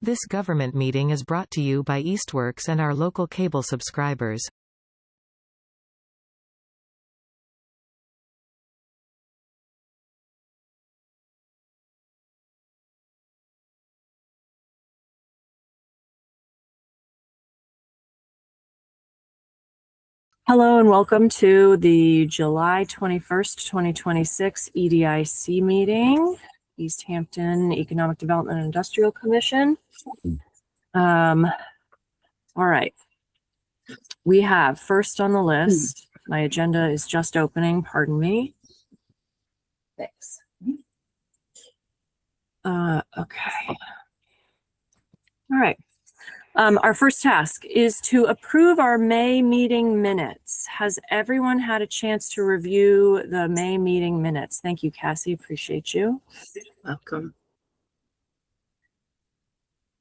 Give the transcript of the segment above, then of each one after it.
This government meeting is brought to you by Eastworks and our local cable subscribers. Hello and welcome to the July 21st, 2026 EDIC meeting, Easthampton Economic Development and Industrial Commission. All right. We have first on the list, my agenda is just opening, pardon me. Thanks. Okay. All right. Our first task is to approve our May meeting minutes. Has everyone had a chance to review the May meeting minutes? Thank you, Cassie. Appreciate you. Welcome.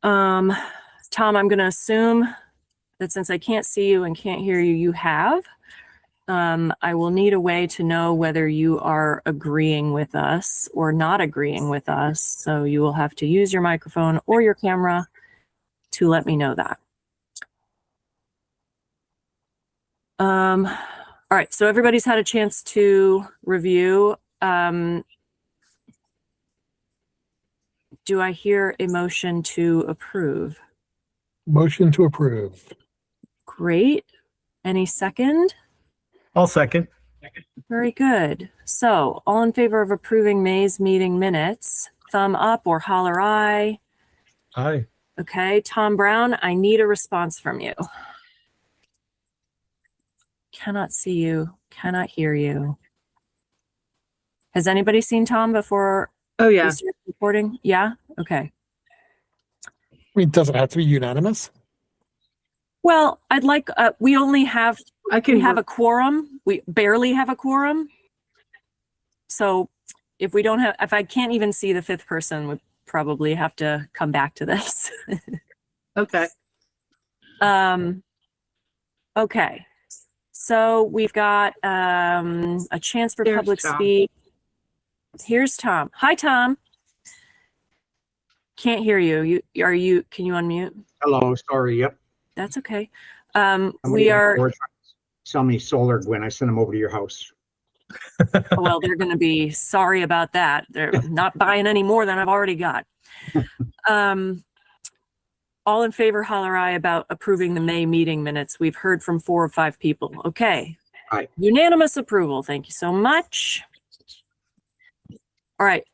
Tom, I'm going to assume that since I can't see you and can't hear you, you have. I will need a way to know whether you are agreeing with us or not agreeing with us. So you will have to use your microphone or your camera to let me know that. All right, so everybody's had a chance to review. Do I hear a motion to approve? Motion to approve. Great. Any second? I'll second. Very good. So all in favor of approving May's meeting minutes, thumb up or holler aye. Aye. Okay, Tom Brown, I need a response from you. Cannot see you, cannot hear you. Has anybody seen Tom before? Oh, yeah. we start recording? Yeah? Okay. I mean, does it have to be unanimous? Well, I'd like, we only have, we we have a quorum. We barely have a quorum. So if we don't have, if I can't even see the fifth person, we probably have to come back to this. Okay. Okay. So we've got a chance for Here's public Tom. speak. Here's Tom. Hi, Tom. Can't hear you. Can you unmute? Hello, sorry, yep. That's okay. Somebody sell me solar when I send them over to your house. Well, they're going to be sorry about that. They're not buying any more than I've already got. All in favor, holler aye about approving the May meeting minutes. We've heard from 4 or 5 people. Okay. Aye. Unanimous approval. Thank you so much. All right.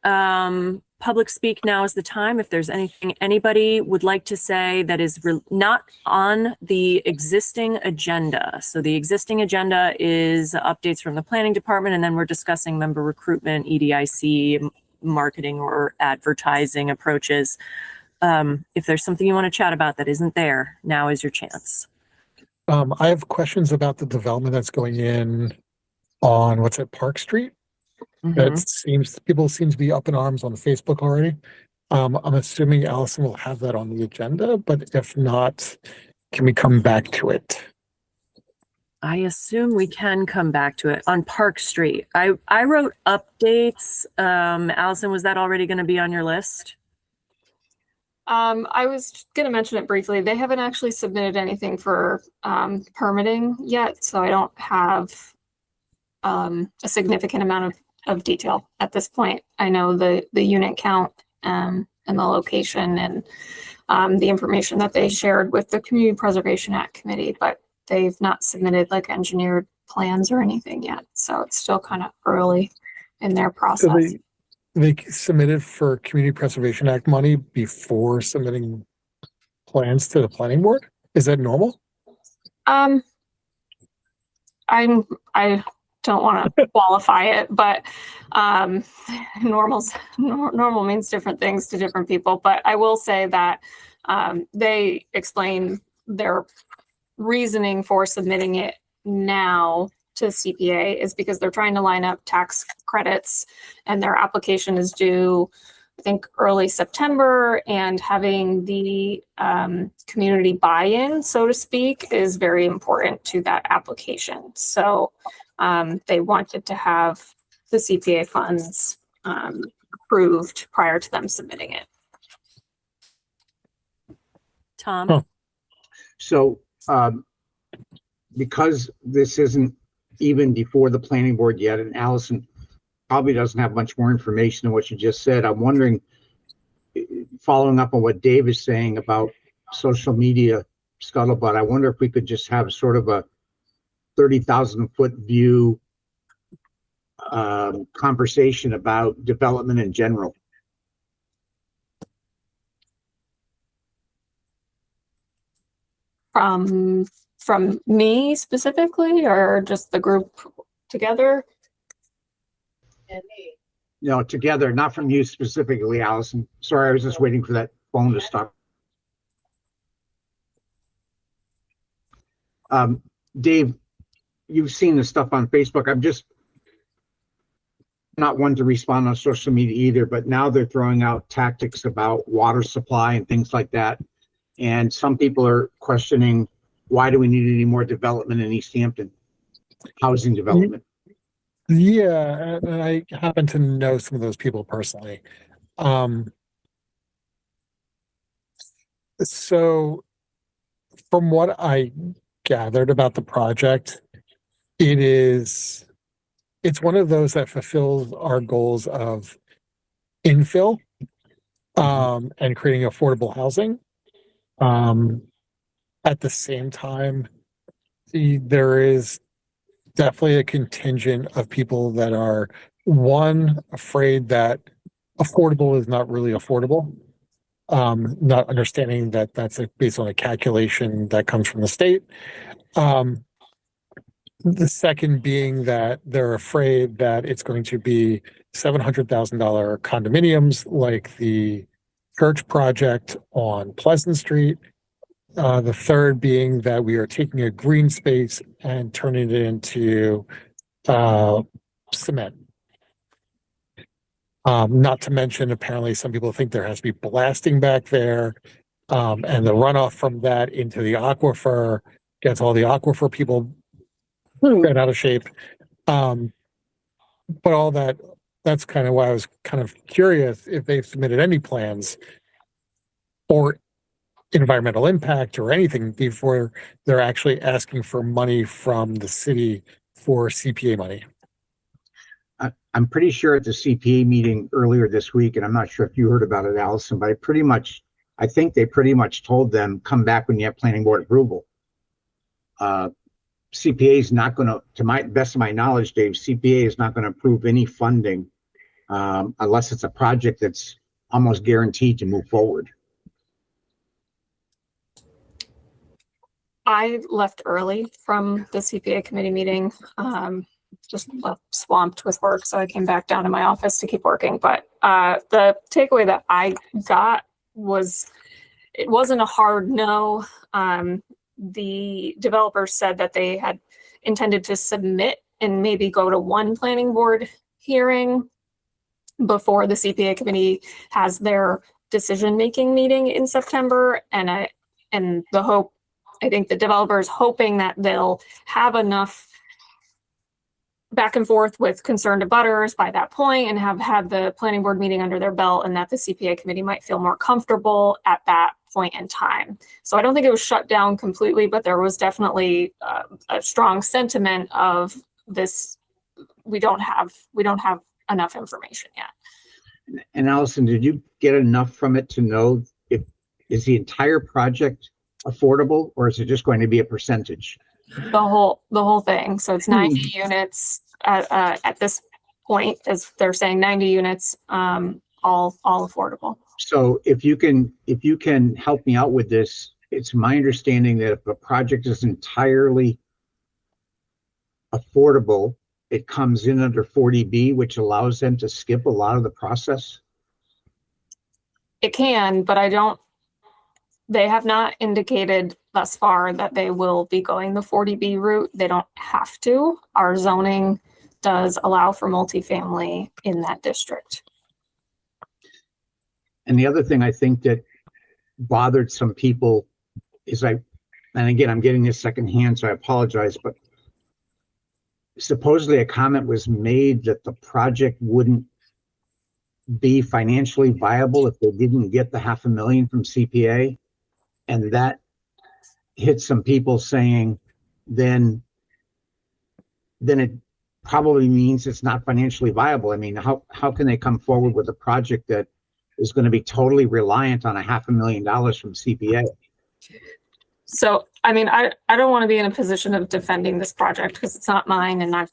Public speak now is the time. If there's anything anybody would like to say that is not on the existing agenda. So the existing agenda is updates from the planning department, and then we're discussing member recruitment, EDIC, marketing or advertising approaches. If there's something you want to chat about that isn't there, now is your chance. I have questions about the development that's going in on Park Street. People seem to be up in arms on Facebook already. I'm assuming Allison will have that on the agenda, but if not, can we come back to it? I assume we can come back to it on Park Street. I wrote updates. Allison, was that already going to be on your list? I was going to mention it briefly. They haven't actually submitted anything for permitting yet, so I don't have a significant amount of detail at this point. I know the unit count and the location and the information that they shared with the Community Preservation Act Committee, but they've not submitted like engineered plans or anything yet. So it's still kind of early in their process. So they submitted for Community Preservation Act money before submitting plans to the planning board? Is that normal? I don't want to qualify it, but normal means different things to different people. But I will say that they explain their reasoning for submitting it now to CPA is because they're trying to line up tax credits, and their application is due, I think, early September, and having the community buy-in, so to speak, is very important to that application. So they wanted to have the CPA funds approved prior to them submitting it. Tom? Huh. So, because this isn't even before the planning board yet, and Allison probably doesn't have much more information than what you just said, I'm wondering, following up on what Dave is saying about social media scuttlebutt, I wonder if we could just have sort of a 30,000-foot view conversation about development in general. From me specifically, or just the group together? No, together, not from you specifically, Allison. Sorry, I was just waiting for that phone to stop. Dave, you've seen the stuff on Facebook. I'm just not one to respond on social media either, but now they're throwing out tactics about water supply and things like that. And some people are questioning, why do we need any more development in Easthampton? Housing development. Yeah, and I happen to know some of those people personally. So from what I gathered about the project, it's one of those that fulfills our goals of infill, and creating affordable housing. At the same time, there is definitely a contingent of people that are, one, afraid that affordable is not really affordable. Not understanding that that's based on a calculation that comes from the state. The second being that they're afraid that it's going to be $700,000 condominiums like the church project on Pleasant Street. The third being that we are taking a green space and turning it into cement. Not to mention, apparently some people think there has to be blasting back there, and the runoff from that into the aquifer gets all the aquifer people bent out of shape. But all that's kind of why I was kind of curious if they've submitted any plans or environmental impact or anything before they're actually asking for money from the city for CPA money. I'm pretty sure at the CPA meeting earlier this week, and I'm not sure if you heard about it, Allison, but I think they pretty much told them, come back when you have planning board approval. CPA is not going to my best of my knowledge, Dave, CPA is not going to approve any funding unless it's a project that's almost guaranteed to move forward. I left early from the CPA committee meeting, just swamped with work. So I came back down to my office to keep working. But the takeaway that I got was it wasn't a hard no. The developers said that they had intended to submit and maybe go to one planning board hearing before the CPA committee has their decision-making meeting in September. And the hope, I think the developers hoping that they'll have enough back and forth with concerned abutters by that point and have had the planning board meeting under their belt, and that the CPA committee might feel more comfortable at that point in time. So I don't think it was shut down completely, but there was definitely a strong sentiment of this. We don't have enough information yet. And Allison, did you get enough from it to know is the entire project affordable, or is it just going to be a percentage? The whole thing. So it's 90 units at this point, as they're saying, 90 units, all affordable. So if you can help me out with this, it's my understanding that if a project is entirely affordable, it comes in under 40B, which allows them to skip a lot of the process. It can, but they have not indicated thus far that they will be going the 40B route. They don't have to. Our zoning does allow for multifamily in that district. And the other thing I think that bothered some people is and again, I'm getting this secondhand, so I apologize, but supposedly a comment was made that the project wouldn't be financially viable if they didn't get the $500,000 from CPA. and that hit some people saying, then it probably means it's not financially viable. I mean, how can they come forward with a project that is going to be totally reliant on $500,000 from CPA? So, I mean, I don't want to be in a position of defending this project because it's not mine and I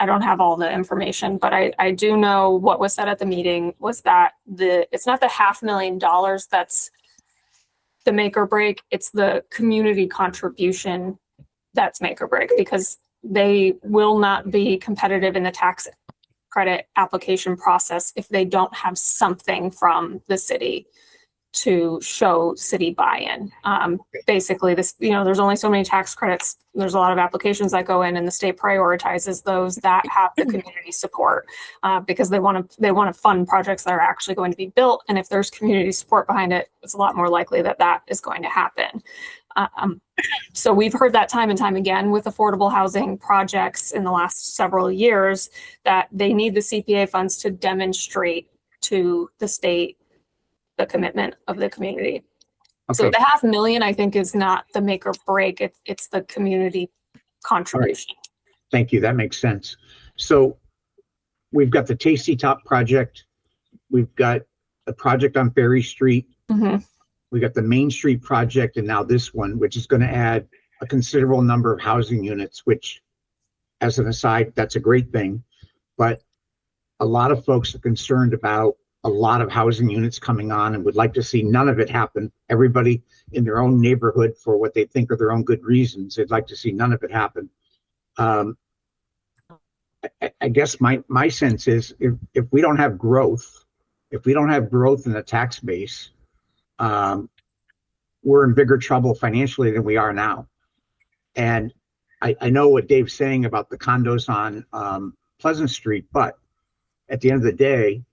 don't have all the information, but I do know what was said at the meeting was that it's not the $500,000 that's the make or break, it's the community contribution that's make or break, because they will not be competitive in the tax credit application process if they don't have something from the city to show city buy-in. Basically, there's only so many tax credits. There's a lot of applications that go in, and the state prioritizes those that have the community support because they want to fund projects that are actually going to be built. And if there's community support behind it, it's a lot more likely that that is going to happen. So we've heard that time and time again with affordable housing projects in the last several years that they need the CPA funds to demonstrate to the state the commitment of the community. Okay. So the $500,000, I think, is not the make or break. It's the community contribution. Right. Thank you. That makes sense. So we've got the Tasty Top project. We've got a project on Ferry Street. Mm-hmm. We got the Main Street project, and now this one, which is going to add a considerable number of housing units, which, as an aside, that's a great thing. But a lot of folks are concerned about a lot of housing units coming on and would like to see none of it happen. Everybody in their own neighborhood, for what they think are their own good reasons, they'd like to see none of it happen. I guess my sense is if we don't have growth, in the tax base, we're in bigger trouble financially than we are now. And I know what Dave's saying about the condos on Pleasant Street, but at the end of the day,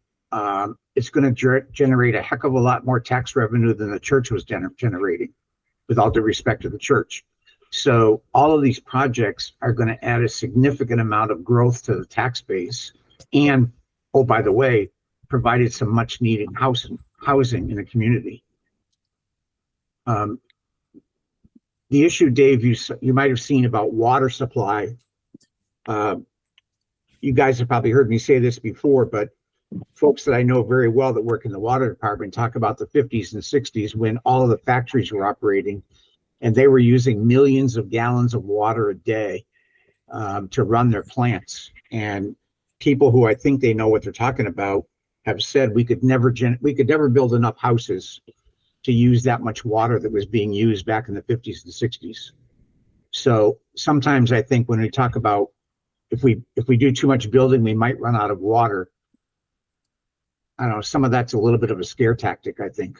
it's going to generate a heck of a lot more tax revenue than the church was generating, with all due respect to the church. So all of these projects are going to add a significant amount of growth to the tax base, and, oh, by the way, provided some much needed housing in the community. The issue, Dave, you might have seen about water supply. You guys have probably heard me say this before, but folks that I know very well that work in the water department talk about the 50s and 60s when all of the factories were operating and they were using millions of gallons of water a day to run their plants. And people who I think they know what they're talking about have said we could never build enough houses to use that much water that was being used back in the 50s and 60s. So sometimes I think when we talk about if we do too much building, we might run out of water. I don't know, some of that's a little bit of a scare tactic, I think.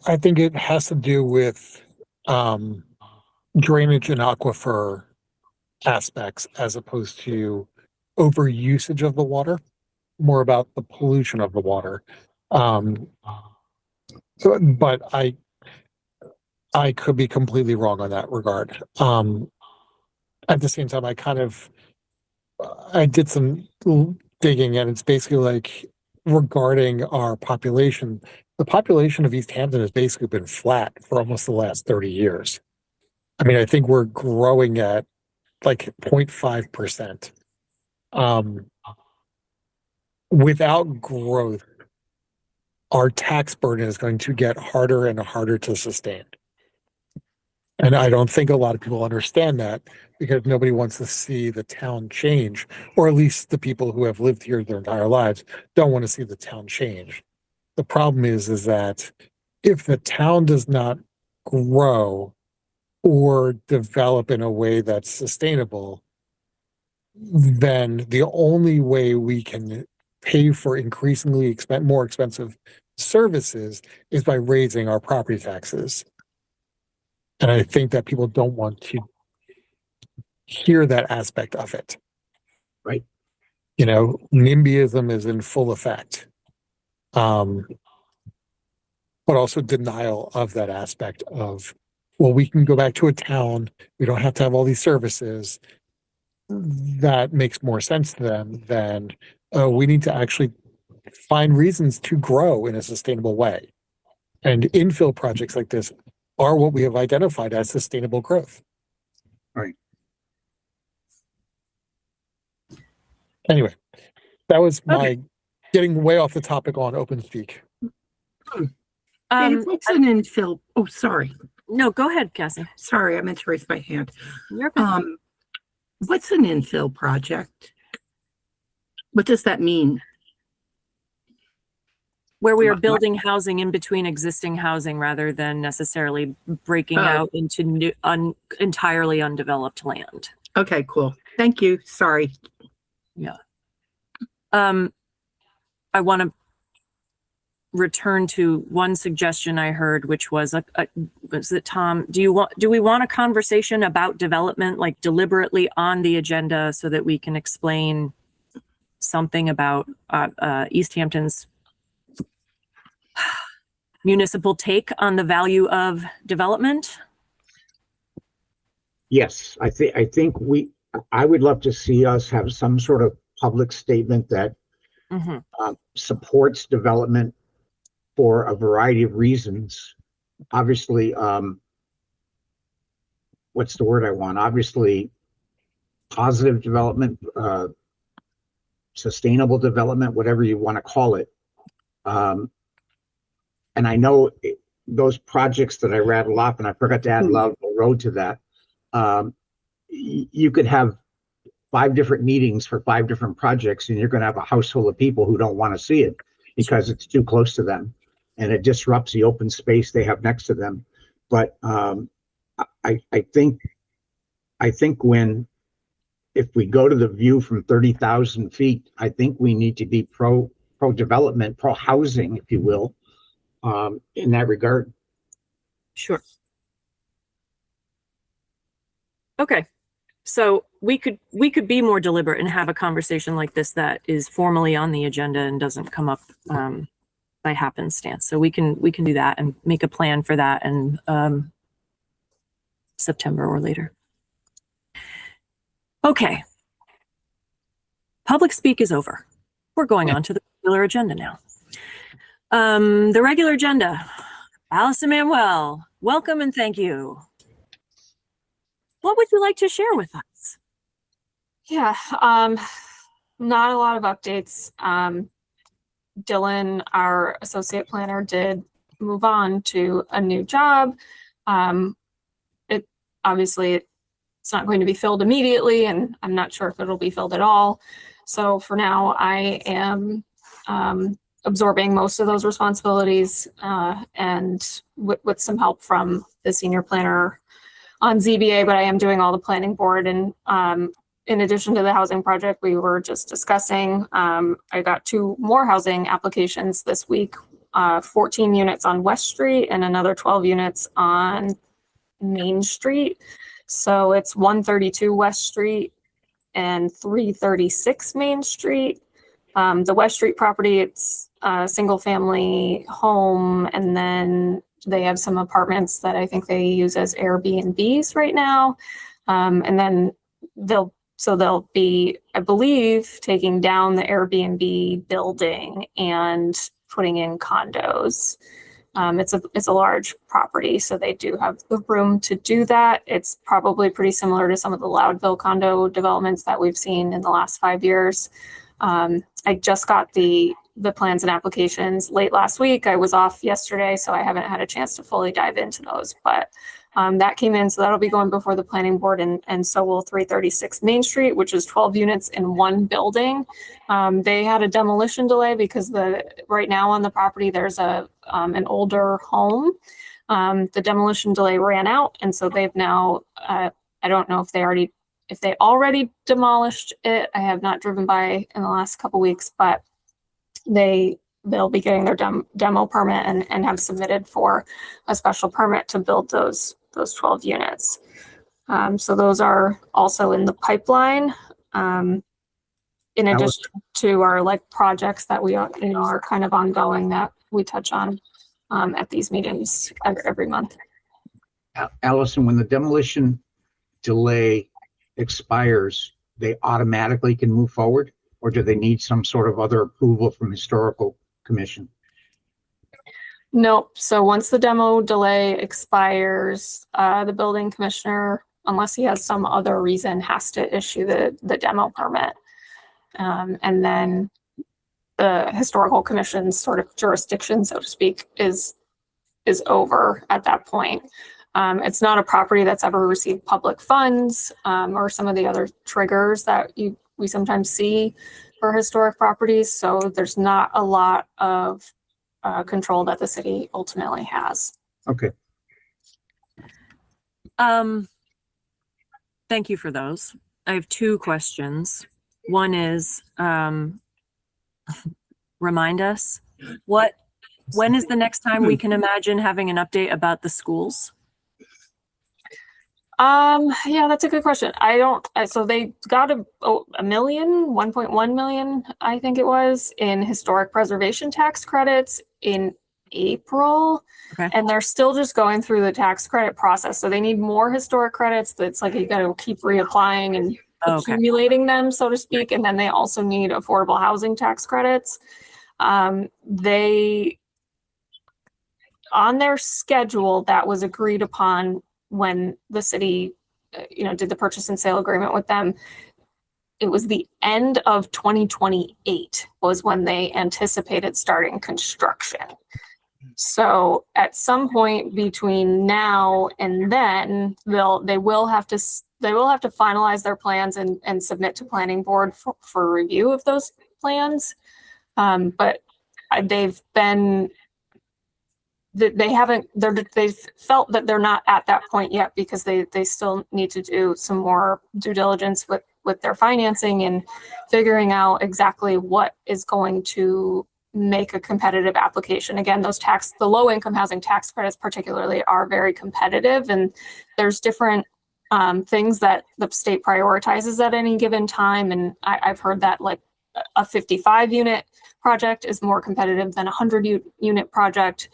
I think it has to do with drainage and aquifer aspects as opposed to over usage of the water, more about the pollution of the water. But I could be completely wrong on that regard. At the same time, I did some digging, and it's basically like, regarding our population, the population of Easthampton has basically been flat for almost the last 30 years. I mean, I think we're growing at like 0.5%. Without growth, our tax burden is going to get harder and harder to sustain. And I don't think a lot of people understand that, because nobody wants to see the town change, or at least the people who have lived here their entire lives don't want to see the town change. The problem is that if the town does not grow or develop in a way that's sustainable, then the only way we can pay for increasingly more expensive services is by raising our property taxes. And I think that people don't want to hear that aspect of it. Right. You know, NIMBYism is in full effect. But also denial of that aspect of, well, we can go back to a town. We don't have to have all these services. That makes more sense to them than we need to actually find reasons to grow in a sustainable way. And infill projects like this are what we have identified as sustainable growth. Right. Anyway, that was my Okay. getting way off the topic on open speak. Dave, what's an infill? Oh, sorry. No, go ahead, Cassie. Sorry, I meant to raise my hand. You're okay. What's an infill project? What does that mean? Where we are building housing in between existing housing rather than necessarily breaking out into new, entirely undeveloped land. Okay, cool. Thank you. Sorry. Yeah. I want to return to one suggestion I heard, which was was it Tom? Do we want a conversation about development, like deliberately on the agenda, so that we can explain something about Easthampton's municipal take on the value of development? Yes, I would love to see us have some sort of public statement that supports development for a variety of reasons. Obviously, what's the word I want? Obviously, positive development, sustainable development, whatever you want to call it. And I know those projects that I rattled off, and I forgot to add Loudville Road to that. You could have 5 different meetings for 5 different projects, and you're going to have a house full of people who don't want to see it because it's too close to them, and it disrupts the open space they have next to them. But I think if we go to the view from 30,000 feet, I think we need to be pro development, pro housing, if you will, in that regard. Sure. Okay. So we could be more deliberate and have a conversation like this that is formally on the agenda and doesn't come up by happenstance. So we can do that and make a plan for that in September or later. Okay. Public speak is over. We're going on to the regular agenda now. The regular agenda. Allison Manuel, welcome and thank you. What would you like to share with us? Yeah, not a lot of updates. Dylan, our associate planner, did move on to a new job. It obviously it's not going to be filled immediately, and I'm not sure if it'll be filled at all. So for now, I am absorbing most of those responsibilities, and with some help from the senior planner on ZBA, but I am doing all the planning board. And in addition to the housing project we were just discussing, I got 2 more housing applications this week, 14 units on West Street and another 12 units on Main Street. So it's 132 West Street and 336 Main Street. The West Street property, it's a single family home, and then they have some apartments that I think they use as Airbnbs right now. And then they'll be, I believe, taking down the Airbnb building and putting in condos. It's a large property, so they do have the room to do that. It's probably pretty similar to some of the Loudville condo developments that we've seen in the last 5 years. I just got the plans and applications late last week. I was off yesterday, so I haven't had a chance to fully dive into those, but that came in, so that'll be going before the planning board, and so will 336 Main Street, which is 12 units in one building. They had a demolition delay because right now on the property there's an older home. The demolition delay ran out, and so they've now, I don't know if they already demolished it. I have not driven by in the last couple weeks, but they'll be getting their demo permit and have submitted for a special permit to build those 12 units. So those are also in the pipeline. In addition to our projects that we are kind of ongoing that we touch on at these meetings every month. Allison, when the demolition delay expires, they automatically can move forward, or do they need some sort of other approval from historical commission? Nope. So once the demo delay expires, the building commissioner, unless he has some other reason, has to issue the demo permit. And then the historical commission's sort of jurisdiction, so to speak, is over at that point. It's not a property that's ever received public funds, or some of the other triggers that we sometimes see for historic properties. So there's not a lot of control that the city ultimately has. Okay. Thank you for those. I have two questions. One is, remind us when is the next time we can imagine having an update about the schools? Yeah, that's a good question. So they got a 1.1 million, I think it was, in historic preservation tax credits in April. Okay. And they're still just going through the tax credit process. So they need more historic credits. That's like, you got to keep reapplying and accumulating them, so to speak. And then they also need affordable housing tax credits. They, on their schedule that was agreed upon when the city, did the purchase and sale agreement with them, it was the end of 2028 was when they anticipated starting construction. So at some point between now and then, they will have to finalize their plans and submit to planning board for review of those plans. But they've felt that they're not at that point yet because they still need to do some more due diligence with their financing and figuring out exactly what is going to make a competitive application. Again, the low income housing tax credits particularly are very competitive, and there's different things that the state prioritizes at any given time. And I've heard that like a 55 unit project is more competitive than a 100 unit project.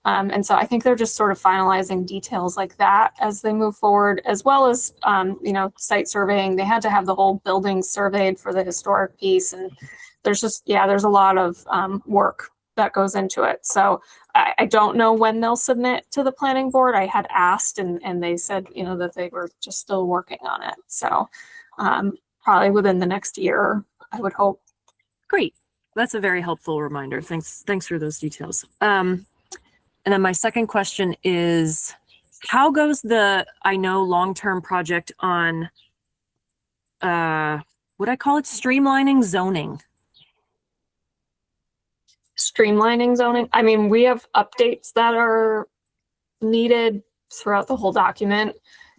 And so I think they're just sort of finalizing details like that as they move forward, as well as, site surveying. They had to have the whole building surveyed for the historic piece. And there's a lot of work that goes into it. So I don't know when they'll submit to the planning board. I had asked and they said, that they were just still working on it. So probably within the next year, I would hope. Great. That's a very helpful reminder. Thanks for those details. And then my second question is, how goes the long-term project on, what I call it, streamlining zoning? Streamlining zoning. I mean, we have updates that are needed throughout the whole document.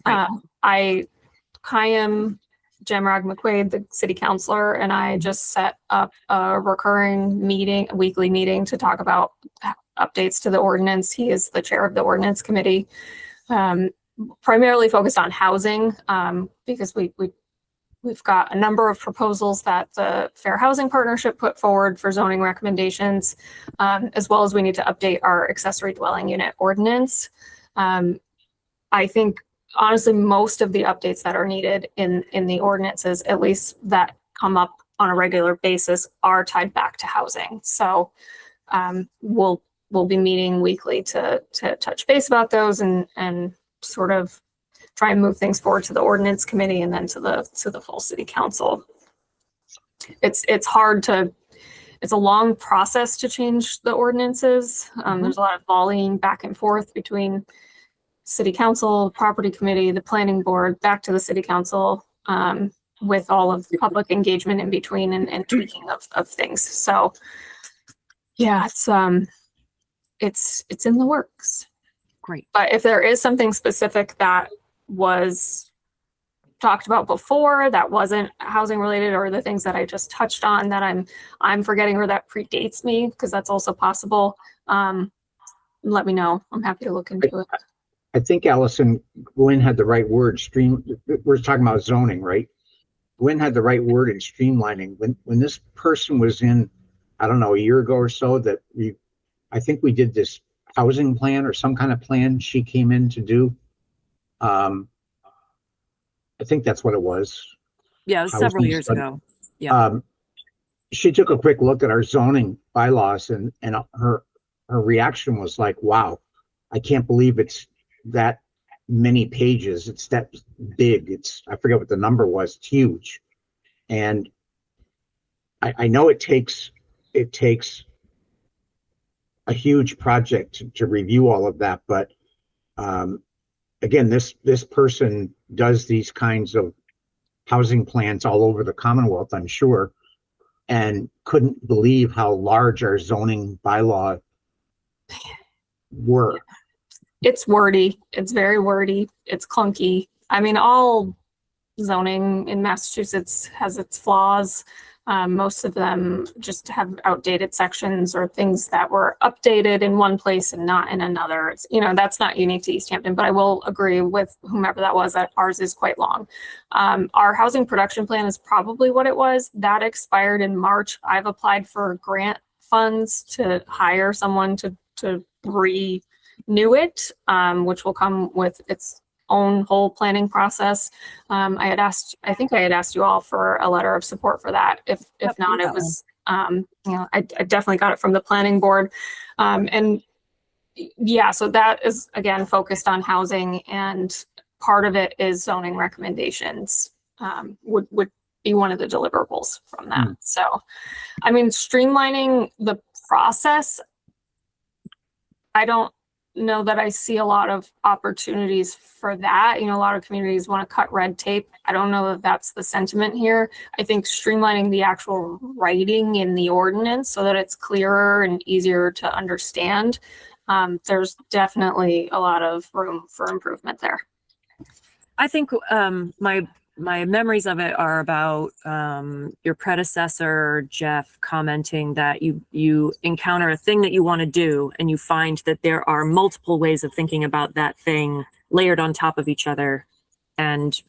Right. Chaim Jamrag McQuaid, the city councilor, and I just set up a recurring weekly meeting to talk about updates to the ordinance. He is the chair of the ordinance committee, primarily focused on housing, because we've got a number of proposals that the Fair Housing Partnership put forward for zoning recommendations, as well as we need to update our accessory dwelling unit ordinance. I think honestly, most of the updates that are needed in the ordinances, at least that come up on a regular basis, are tied back to housing. So we'll be meeting weekly to touch base about those and sort of try and move things forward to the ordinance committee and then to the full city council. It's a long process to change the ordinances. There's a lot of volleying back and forth between city council, property committee, the planning board, back to the city council, with all of the public engagement in between and tweaking of things. So yeah, it's in the works. Great. But if there is something specific that was talked about before that wasn't housing related, or the things that I just touched on that I'm forgetting or that predates me, because that's also possible, let me know. I'm happy to look into it. I think Allison, Gwen had the right word. We're talking about zoning, right? Gwen had the right word in streamlining. When this person was in, I don't know, a year ago or so, I think we did this housing plan or some kind of plan she came in to do. I think that's what it was. Yeah, it was several years ago. Yeah. She took a quick look at our zoning bylaws, and her her reaction was like, wow, I can't believe it's that many pages. It's that big. I forget what the number was. It's huge. And I know it takes a huge project to review all of that, but again, this person does these kinds of housing plans all over the Commonwealth, I'm sure, and couldn't believe how large our zoning bylaw were. It's wordy. It's very wordy. It's clunky. I mean, all zoning in Massachusetts has its flaws. Most of them just have outdated sections or things that were updated in one place and not in another. It's, that's not unique to Easthampton, but I will agree with whomever that was that ours is quite long. Our housing production plan is probably what it was. That expired in March. I've applied for grant funds to hire someone to renew it, which will come with its own whole planning process. I think I had asked you all for a letter of support for that. If not, it was, I definitely got it from the planning board. And yeah, so that is again, focused on housing, and part of it is zoning recommendations, would be one of the deliverables from that. So, I mean, streamlining the process, I don't know that I see a lot of opportunities for that. A lot of communities want to cut red tape. I don't know that that's the sentiment here. I think streamlining the actual writing in the ordinance so that it's clearer and easier to understand. There's definitely a lot of room for improvement there. I think my memories of it are about your predecessor, Jeff, commenting that you encounter a thing that you want to do and you find that there are multiple ways of thinking about that thing layered on top of each other. And,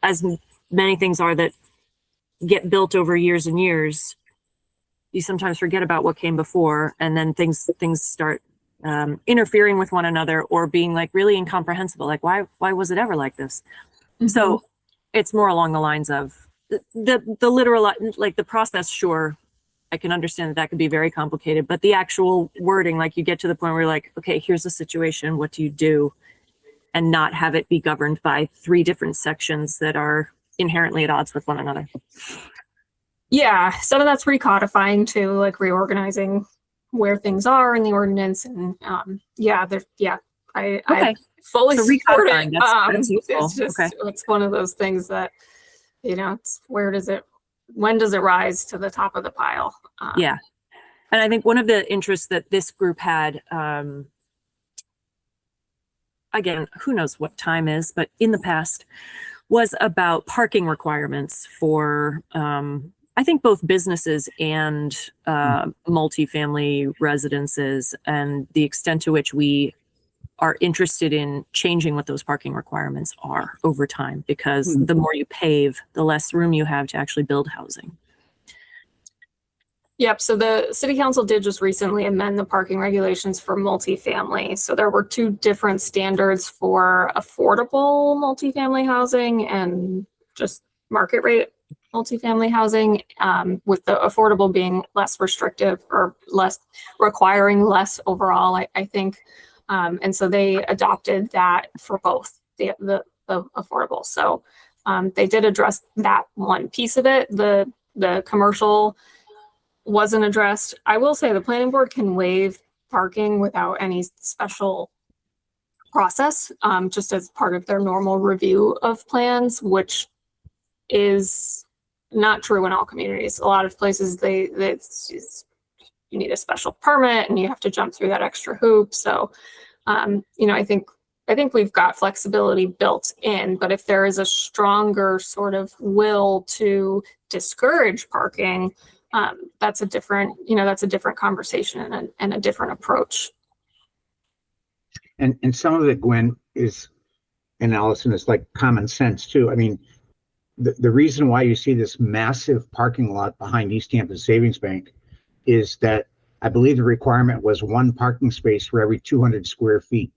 as many things are that get built over years and years, you sometimes forget about what came before, and then things start interfering with one another or being like really incomprehensible. Like, why was it ever like this? So it's more along the lines of the literal, like the process. Sure, I can understand that could be very complicated, but the actual wording, like you get to the point where you're like, okay, here's the situation. What do you do? And not have it be governed by 3 different sections that are inherently at odds with one another. Yeah, some of that's recodifying too, like reorganizing where things are in the ordinance. And I fully support it. That's useful. It's just, it's one of those things that, it's when does it rise to the top of the pile? Yeah. And I think one of the interests that this group had, again, who knows what time is, but in the past, was about parking requirements for, I think, both businesses and multifamily residences, and the extent to which we are interested in changing what those parking requirements are over time, because the more you pave, the less room you have to actually build housing. Yep. So the city council did just recently amend the parking regulations for multifamily. So there were 2 different standards for affordable multifamily housing and just market rate multifamily housing, with the affordable being less restrictive or less requiring less overall, I think. And so they adopted that for both the affordable. So they did address that one piece of it. The commercial wasn't addressed. I will say the planning board can waive parking without any special process, just as part of their normal review of plans, which is not true in all communities. A lot of places you need a special permit and you have to jump through that extra hoop. So, I think we've got flexibility built in, but if there is a stronger sort of will to discourage parking, that's a different conversation and a different approach. And some of it, Gwen, and Allison, is like common sense too. I mean, the reason why you see this massive parking lot behind Easthampton Savings Bank is that I believe the requirement was 1 parking space for every 200 square feet.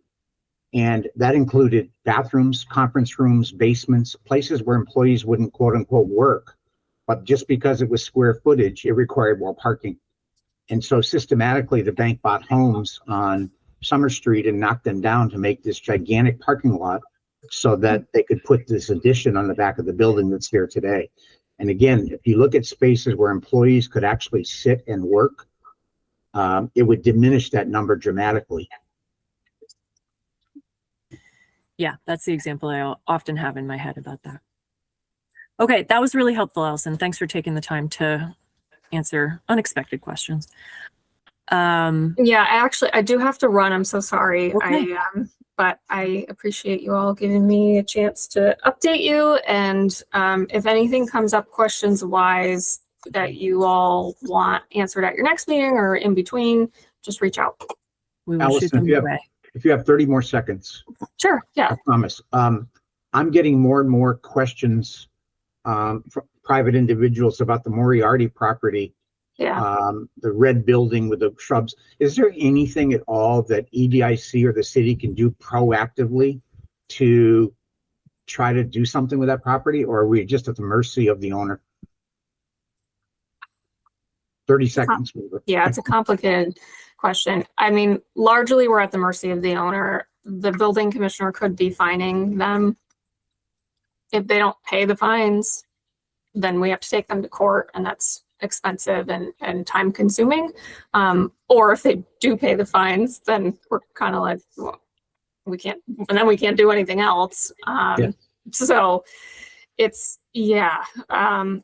And that included bathrooms, conference rooms, basements, places where employees wouldn't quote unquote work. But just because it was square footage, it required more parking. And so systematically, the bank bought homes on Summer Street and knocked them down to make this gigantic parking lot so that they could put this addition on the back of the building that's there today. And again, if you look at spaces where employees could actually sit and work, it would diminish that number dramatically. Yeah, that's the example I often have in my head about that. Okay, that was really helpful, Allison. Thanks for taking the time to answer unexpected questions. Yeah, I do have to run. I'm so sorry. Okay. But I appreciate you all giving me a chance to update you. And if anything comes up questions wise that you all want answered at your next meeting or in between, just reach out. We will shoot Allison, them your way. if you have 30 more seconds, Sure. Yeah. I promise. I'm getting more and more questions from private individuals about the Moriarty property. Yeah. The red building with the shrubs. Is there anything at all that EDIC or the city can do proactively to try to do something with that property, or are we just at the mercy of the owner? 30 seconds. Yeah, it's a complicated question. I mean, largely we're at the mercy of the owner. The building commissioner could be fining them. If they don't pay the fines, then we have to take them to court, and that's expensive and time consuming. Or if they do pay the fines, then we're kind of like, well, we can't do anything else. So it's, yeah,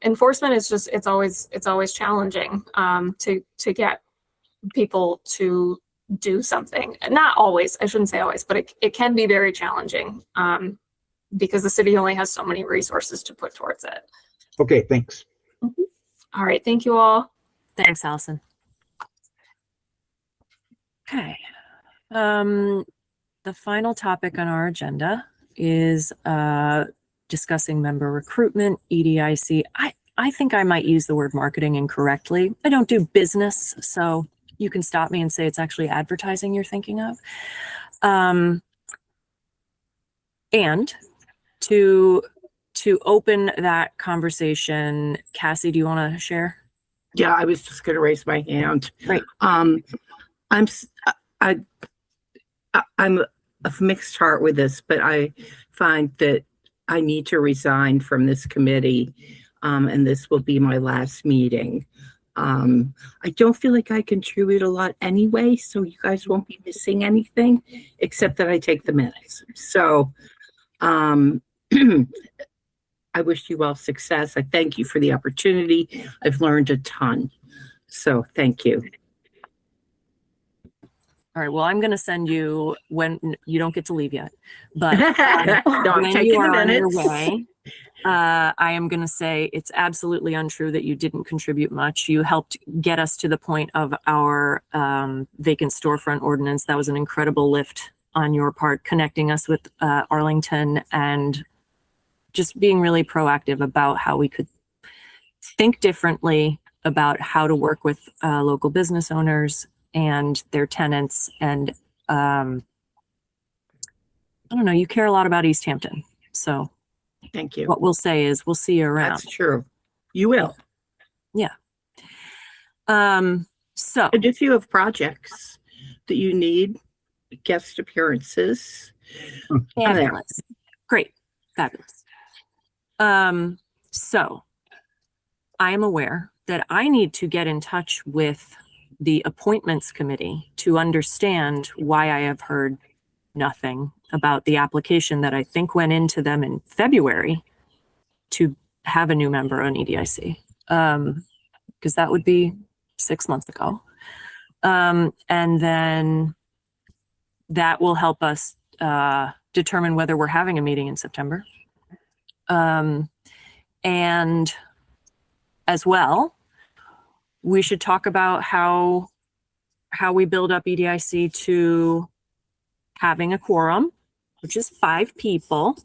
enforcement is just, it's always challenging to get people to do something. Not always, I shouldn't say always, but it can be very challenging because the city only has so many resources to put towards it. Okay, thanks. All right, thank you all. Thanks, Allison. Okay. The final topic on our agenda is discussing member recruitment, EDIC. I think I might use the word marketing incorrectly. I don't do business, so you can stop me and say it's actually advertising you're thinking of. And to open that conversation, Cassie, do you want to share? Yeah, I was just going to raise my hand. Great. I'm of mixed heart with this, but I find that I need to resign from this committee, and this will be my last meeting. I don't feel like I contribute a lot anyway, so you guys won't be missing anything except that I take the minutes. So I wish you all success. I thank you for the opportunity. I've learned a ton. So thank you. All right. Well, I'm going to send you when you don't get to leave yet, but No, I'm when taking you are the on your minutes. way, I am going to say it's absolutely untrue that you didn't contribute much. You helped get us to the point of our vacant storefront ordinance. That was an incredible lift on your part, connecting us with Arlington and just being really proactive about how we could think differently about how to work with local business owners and their tenants. And I don't know, you care a lot about Easthampton. So Thank you. what we'll say is we'll see you around. That's true. You will. Yeah. So And if you have projects that you need guest appearances, I'm there. fabulous. Great. Fabulous. So I am aware that I need to get in touch with the appointments committee to understand why I have heard nothing about the application that I think went into them in February to have a new member on EDIC. Because that would be 6 months ago. And then that will help us determine whether we're having a meeting in September. And as well, we should talk about how we build up EDIC to having a quorum, which is 5 people.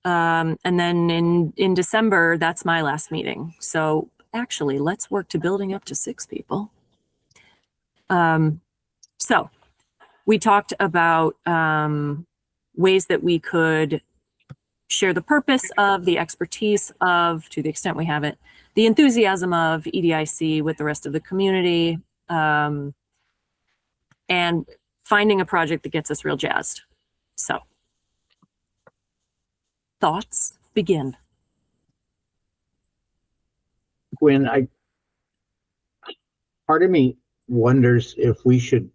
And then in December, that's my last meeting. So actually, let's work to building up to 6 people. So we talked about ways that we could share the purpose of, the expertise of, to the extent we have it, the enthusiasm of EDIC with the rest of the community, and finding a project that gets us real jazzed. So, thoughts begin. When part of me wonders if we should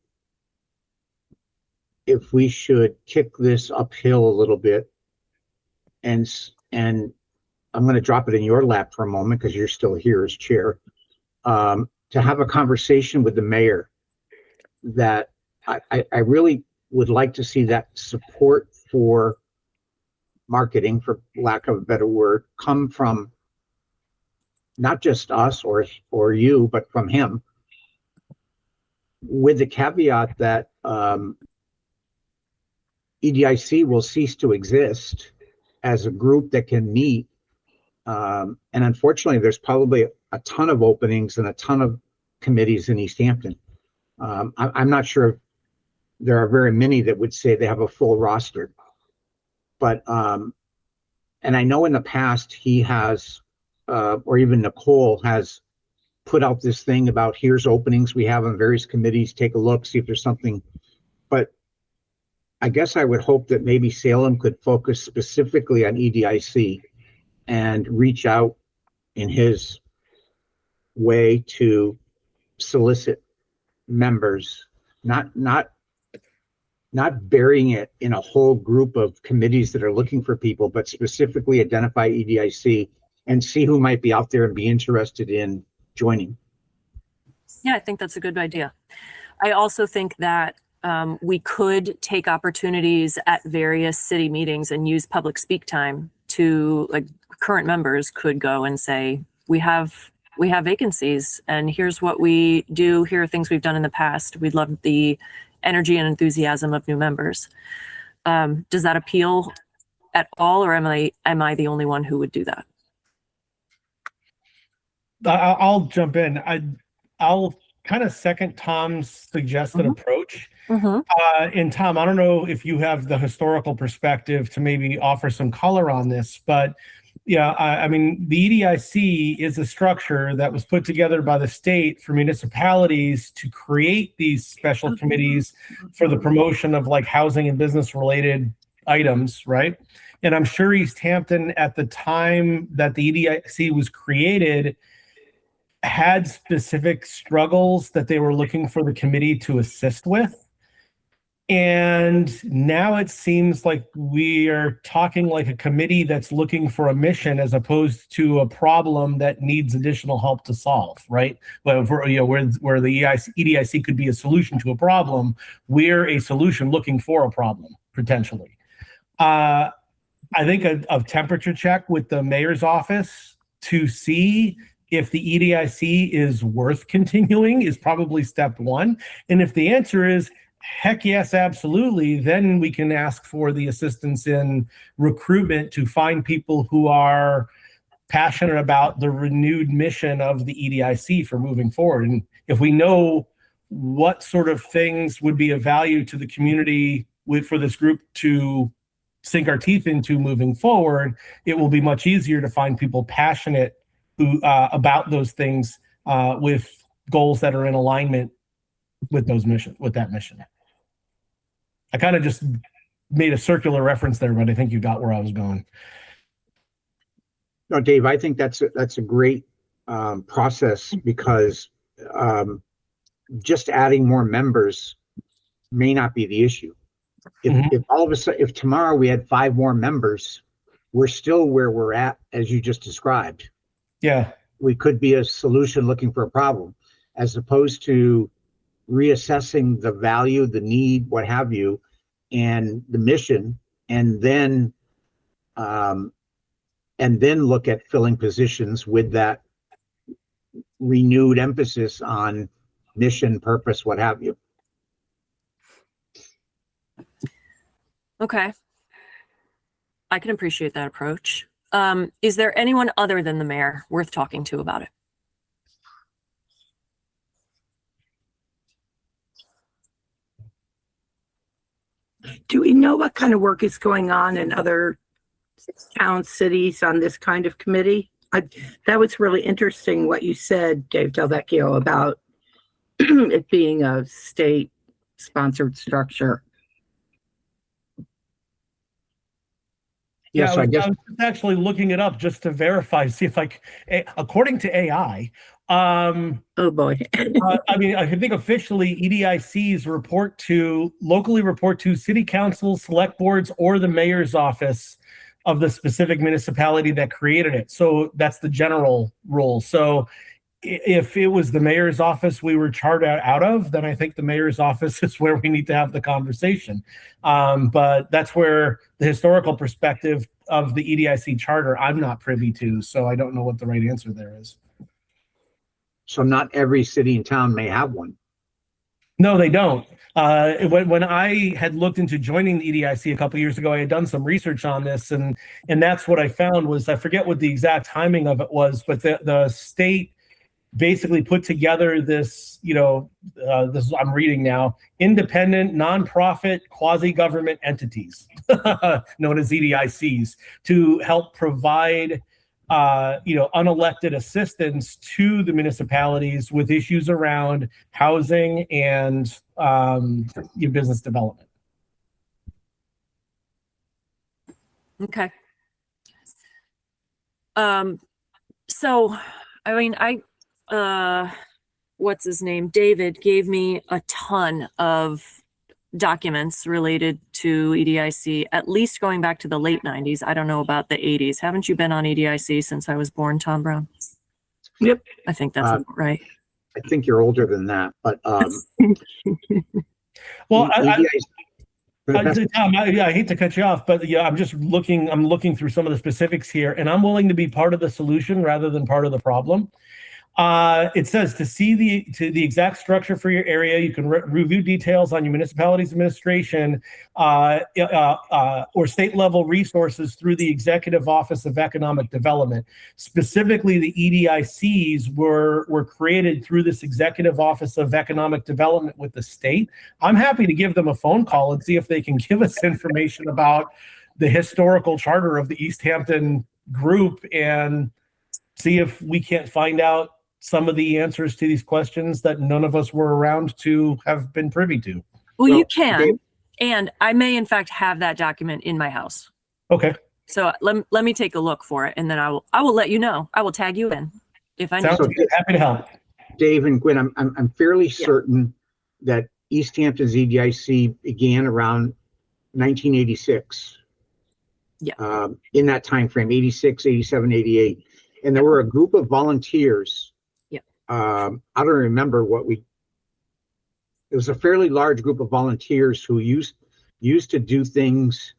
kick this uphill a little bit, and I'm going to drop it in your lap for a moment because you're still here as chair, to have a conversation with the mayor that I really would like to see that support for marketing, for lack of a better word, come from not just us or you, but from him, with the caveat that EDIC will cease to exist as a group that can meet. And unfortunately, there's probably a ton of openings and a ton of committees in Easthampton. I'm not sure if there are very many that would say they have a full roster. But, and I know in the past he has, or even Nicole has put out this thing about here's openings we have on various committees, take a look, see if there's something. But I guess I would hope that maybe Salem could focus specifically on EDIC and reach out in his way to solicit members, not burying it in a whole group of committees that are looking for people, but specifically identify EDIC and see who might be out there and be interested in joining. Yeah, I think that's a good idea. I also think that we could take opportunities at various city meetings and use public speak time to, like, current members could go and say, we have vacancies and here's what we do. Here are things we've done in the past. We'd love the energy and enthusiasm of new members. Does that appeal at all, or am I the only one who would do that? I'll jump in. I'll kind of second Tom's suggested approach. And Tom, I don't know if you have the historical perspective to maybe offer some color on this, but yeah, I mean, the EDIC is a structure that was put together by the state for municipalities to create these special committees for the promotion of like housing and business related items, right? And I'm sure Easthampton at the time that the EDIC was created had specific struggles that they were looking for the committee to assist with. And now it seems like we are talking like a committee that's looking for a mission as opposed to a problem that needs additional help to solve, right? But for, you know, where the EDIC could be a solution to a problem, we're a solution looking for a problem, potentially. I think a temperature check with the mayor's office to see if the EDIC is worth continuing is probably step one. And if the answer is, heck yes, absolutely, then we can ask for the assistance in recruitment to find people who are passionate about the renewed mission of the EDIC for moving forward. And if we know what sort of things would be of value to the community for this group to sink our teeth into moving forward, it will be much easier to find people passionate about those things with goals that are in alignment with that mission. I kind of just made a circular reference there, but I think you got where I was going. No, Dave, I think that's a great process, because just adding more members may not be the issue. If all of a sudden, if tomorrow we had 5 more members, we're still where we're at, as you just described. Yeah. We could be a solution looking for a problem, as opposed to reassessing the value, the need, what have you, and the mission, and then look at filling positions with that renewed emphasis on mission, purpose, what have you. Okay. I can appreciate that approach. Is there anyone other than the mayor worth talking to about it? Do we know what kind of work is going on in other towns, cities on this kind of committee? That was really interesting what you said, Dave Del Vecchio, about it being a state-sponsored structure. Yeah, Yes, I guess I was just actually looking it up just to verify, see if according to AI, Oh boy. I mean, I think officially EDICs locally report to city council, select boards, or the mayor's office of the specific municipality that created it. So that's the general rule. So if it was the mayor's office we were chartered out of, then I think the mayor's office is where we need to have the conversation. But that's where the historical perspective of the EDIC charter I'm not privy to, so I don't know what the right answer there is. so. Not every city and town may have one. No, they don't. When I had looked into joining the EDIC a couple years ago, I had done some research on this, and that's what I found was, I forget what the exact timing of it was, but the state basically put together this, this I'm reading now, independent, nonprofit, quasi-government entities, known as EDICs, to help provide, unelected assistance to the municipalities with issues around housing and business development. Okay. So, I mean, what's his name? David gave me a ton of documents related to EDIC, at least going back to the late 90s. I don't know about the 80s. Haven't you been on EDIC since I was born, Tom Brown? Yep. I think that's right. I think you're older than that, but Well, EDIC Tom, I hate to cut you off, but yeah, I'm looking through some of the specifics here, and I'm willing to be part of the solution rather than part of the problem. It says to see the exact structure for your area, you can review details on your municipality's administration or state level resources through the Executive Office of Economic Development. Specifically, the EDICs were created through this Executive Office of Economic Development with the state. I'm happy to give them a phone call and see if they can give us information about the historical charter of the Easthampton group and see if we can't find out some of the answers to these questions that none of us were around to have been privy to. Well, you can, and I may in fact have that document in my house. Okay. So let me take a look for it, and then I will let you know. I will tag you in if I need Sounds to. good. Happy to help. Dave and Gwen, I'm fairly certain that Easthampton's EDIC began around 1986. Yeah. In that time frame, 86, 87, 88. And there were a group of volunteers. Yeah. I don't remember it was a fairly large group of volunteers who used to do things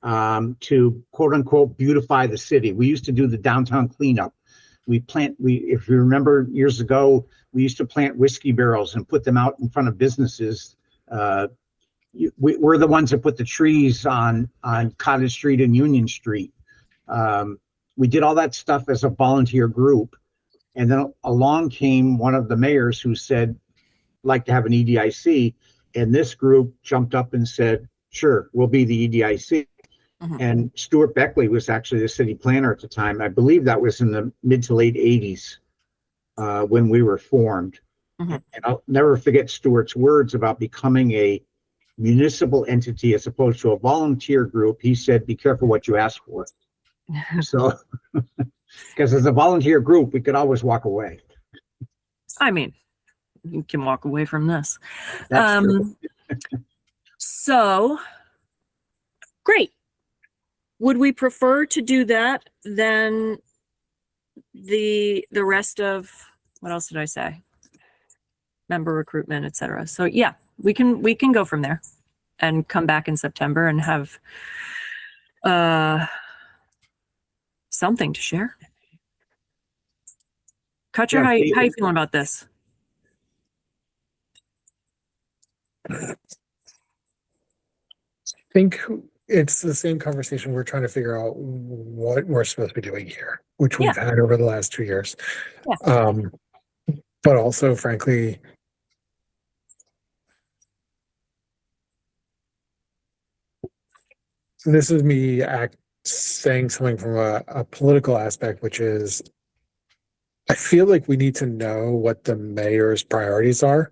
to quote unquote beautify the city. We used to do the downtown cleanup. If you remember years ago, we used to plant whiskey barrels and put them out in front of businesses. We're the ones that put the trees on Cottage Street and Union Street. We did all that stuff as a volunteer group. And then along came one of the mayors who said, like to have an EDIC. And this group jumped up and said, sure, we'll be the EDIC. Mhm. And Stuart Beckley was actually the city planner at the time. I believe that was in the mid to late 80s when we were formed. Mhm. And I'll never forget Stuart's words about becoming a municipal entity as opposed to a volunteer group. He said, be careful what you ask for. So, because as a volunteer group, we could always walk away. I mean, you can walk away from this. That's true. So, great. Would we prefer to do that than the rest of, what else did I say? Member recruitment, etc. So yeah, we can go from there and come back in September and have something to share. Kutcher, Yeah, how you feeling about this? I think it's the same conversation. We're trying to figure out what we're supposed to be doing here, which we've had over the last 2 years. Yeah. But also, frankly, this is me saying something from a political aspect, which is I feel like we need to know what the mayor's priorities are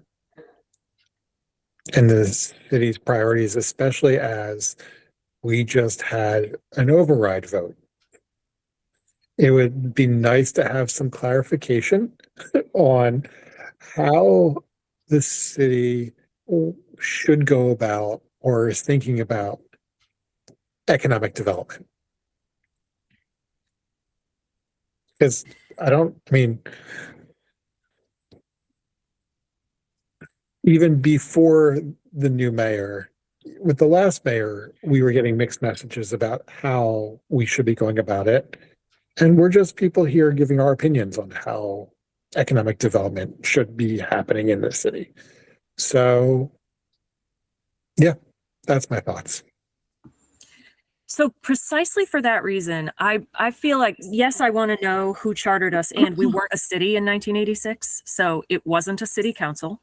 and the city's priorities, especially as we just had an override vote. It would be nice to have some clarification on how the city should go about or is thinking about economic development. Because I mean, even before the new mayor, with the last mayor, we were getting mixed messages about how we should be going about it. And we're just people here giving our opinions on how economic development should be happening in the city. So, yeah, that's my thoughts. So precisely for that reason, I feel like, yes, I want to know who chartered us, and we weren't a city in 1986, so it wasn't a city council.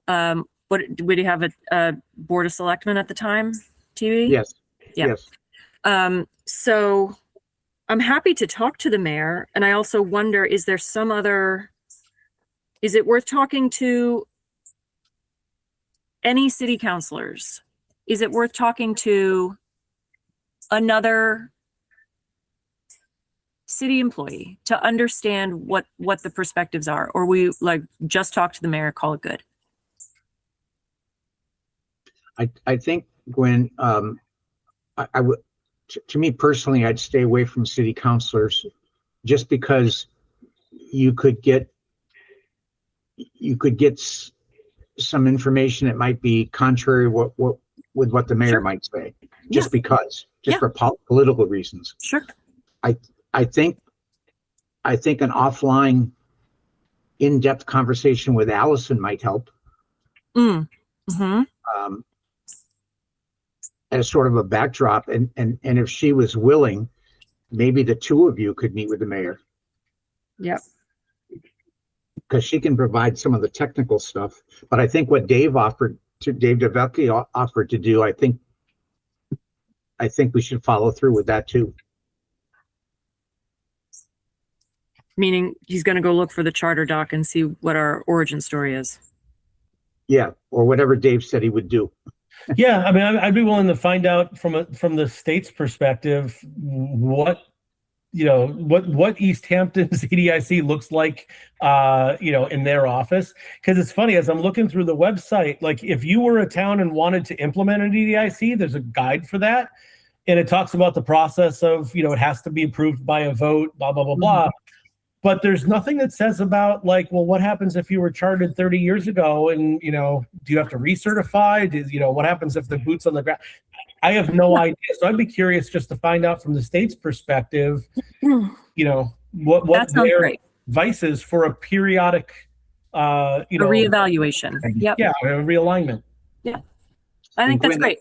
But would you have a board of selectmen at the time, TV? Yes. Yeah. Yes. So I'm happy to talk to the mayor, and I also wonder, is it worth talking to any city councilors? Is it worth talking to another city employee to understand what the perspectives are? Or we like just talk to the mayor, call it good? I think, Gwen, I would, to me personally, I'd stay away from city councilors just because you could get some information that might be contrary with what the mayor Sure. might say, Yeah. just because, Yeah. for political reasons. Sure. I think an offline, in-depth conversation with Allison might help. Mm-hmm. As sort of a backdrop, and if she was willing, maybe the two of you could meet with the mayor. Yep. Because she can provide some of the technical stuff. But I think what Dave DeVecchi offered to do, I think we should follow through with that too. Meaning he's going to go look for the charter doc and see what our origin story is. Yeah, or whatever Dave said he would do. Yeah, I mean, I'd be willing to find out from the state's perspective what Easthampton's EDIC looks like, in their office. Because it's funny, as I'm looking through the website, like if you were a town and wanted to implement an EDIC, there's a guide for that, and it talks about the process of, it has to be approved by a vote, blah blah blah blah. But there's nothing that says about like, well, what happens if you were chartered 30 years ago and, do you have to recertify? What happens if the boots on the ground? I have no idea. So I'd be curious just to find out from the state's perspective, what their advice is for a periodic, a reevaluation. Yep. Yeah, a realignment. Yeah. I think that's great.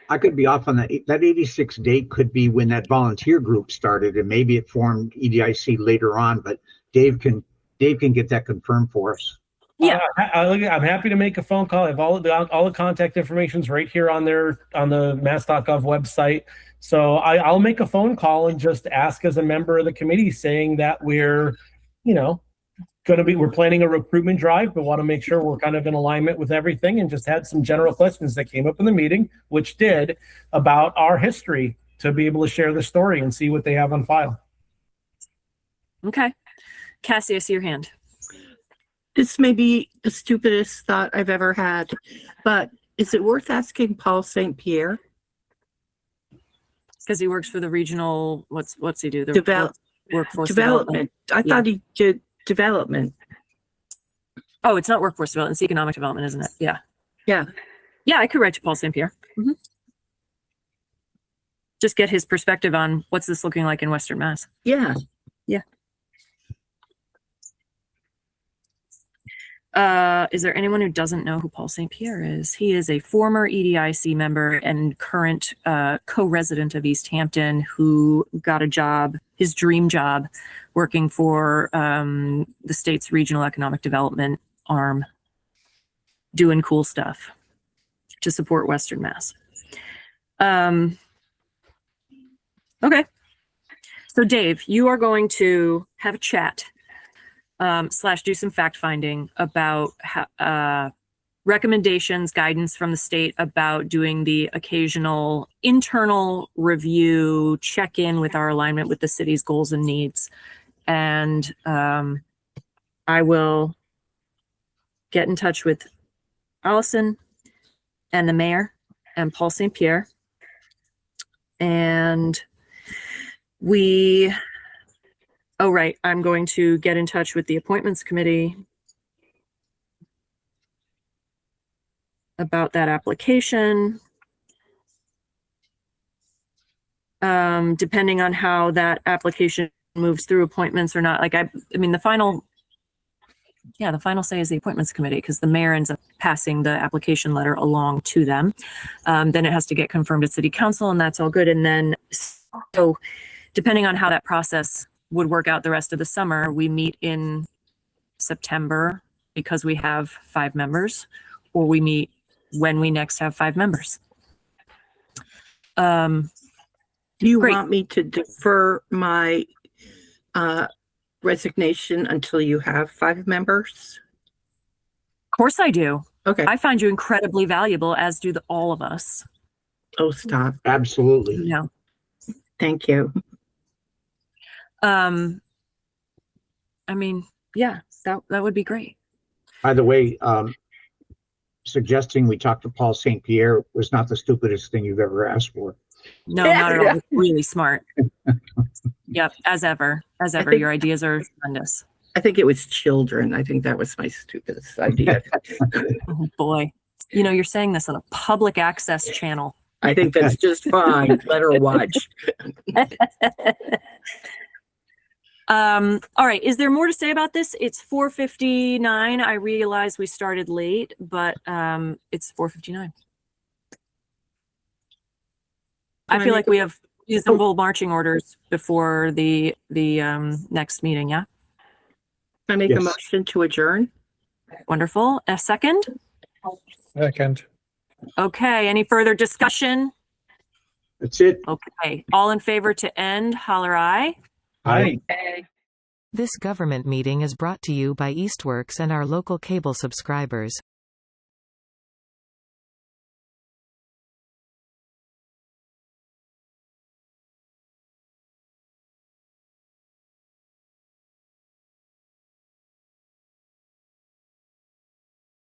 I could be off on that. That 86 date could be when that volunteer group started, and maybe it formed EDIC later on, but Dave can get that confirmed for us. Yeah. I'm happy to make a phone call. I have all the contact information's right here on the mass.gov website. So I'll make a phone call and just ask as a member of the committee, saying that we're planning a recruitment drive, but want to make sure we're kind of in alignment with everything, and just had some general questions that came up in the meeting, which did, about our history, to be able to share the story and see what they have on file. Okay. Cassie, I see your hand. This may be the stupidest thought I've ever had, but is it worth asking Paul St. Pierre? Because he works for the regional, what's he do? The workforce development. I thought he did development. Oh, it's not workforce development, it's economic development, isn't it? Yeah. Yeah. Yeah, I could write to Paul St. Pierre. Mm-hmm. Just get his perspective on what's this looking like in Western Mass. Yeah. Yeah. Is there anyone who doesn't know who Paul St. Pierre is? He is a former EDIC member and current co-resident of Easthampton who got a job, his dream job, working for the state's regional economic development arm, doing cool stuff to support Western Mass. Okay. So Dave, you are going to have a chat / do some fact finding about recommendations, guidance from the state about doing the occasional internal review, check in with our alignment with the city's goals and needs. And I will get in touch with Allison and the mayor and Paul St. Pierre. And oh, right, I'm going to get in touch with the appointments committee about that application. Depending on how that application moves through appointments or not, like I mean, the final say is the appointments committee, because the mayor ends up passing the application letter along to them. Then it has to get confirmed at city council, and that's all good. And then, so depending on how that process would work out the rest of the summer, we meet in September because we have 5 members, or we meet when we next have 5 members. Do you Great. want me to defer my resignation until you have 5 members? Of course I do. Okay. I find you incredibly valuable, as do all of us. Oh, stop. Absolutely. You know. Thank you. I mean, yeah, that would be great. By the way, suggesting we talk to Paul St. Pierre was not the stupidest thing you've ever asked for. No, not at all. It's really smart. Yep, as ever. think- Your ideas are tremendous. I think it was children. I think that was my stupidest idea. Oh boy. You know, you're saying this on a public access channel. I think that's just fine. Let her watch. All right. Is there more to say about this? It's 4:59. I realize we started late, but it's 4:59. I feel like we have reasonable marching orders before the next meeting. Yeah. Can I make a Yes. motion to adjourn? Wonderful. A second. Second. Okay. Any further discussion? That's it. Okay. All in favor to end, holler aye. Aye. This government meeting is brought to you by Eastworks and our local cable subscribers.